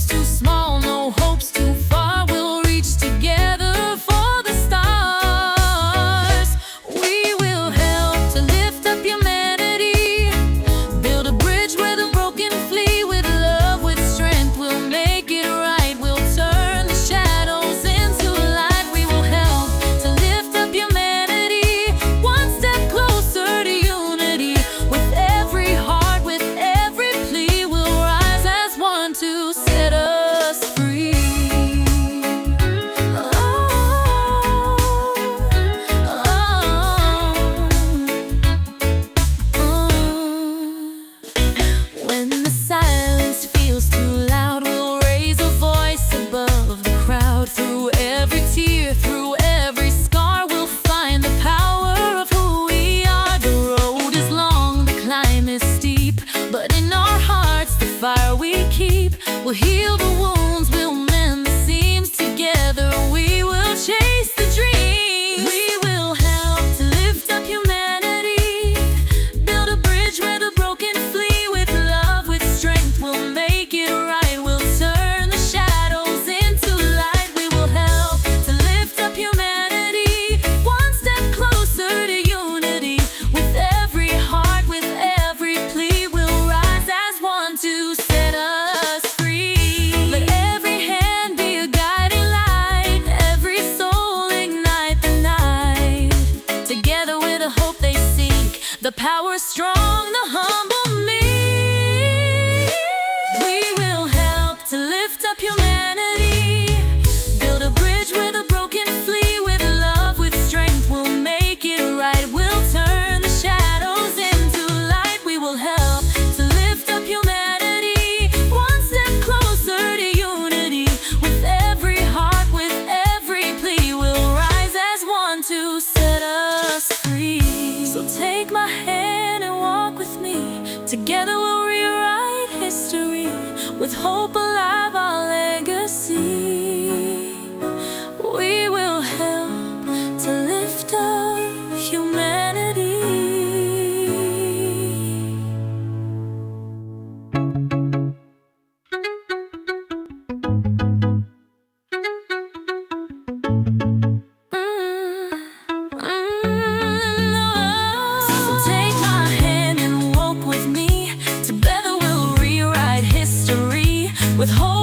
too small, no hopes too far. We'll reach together for the stars. We will help to lift up humanity, build a bridge where the broken flee. With love, with strength, we'll make it right. We'll turn the shadows into light. We will help to lift up humanity, one step closer to unity. With every heart, with every plea, we'll rise as one to set us free. When the silence feels too loud, we'll raise a voice above the crowd. Through every tear, through every scar, we'll find the power of who we are. The road is long, the climb is steep, but in our hearts the fire we keep. We'll heal the wounds, we'll mend the seams. Together we will chase the dreams. We will help to lift up humanity, build a bridge where the broken flee. With love, with strength, we'll make it right. We'll turn the shadows into light. We will help to lift up humanity, one step closer to unity. With every heart, with every plea, we'll rise as one to set us free. Let every hand be a guiding light, every soul ignite the night. Together with a hope they seek, the power strong, the humble meek. We will help to lift up humanity, build a bridge where the broken flee. With love, with strength, we'll make it right. We'll turn the shadows into light. We will help to lift up humanity, one step closer to unity. With every heart, with every plea, we'll rise as one to set us free. So take my hand and walk with me. Together we'll rewrite history. With hope alive, our legacy. We will help to lift up humanity. So take my hand and walk with me. Together we'll rewrite history. With hope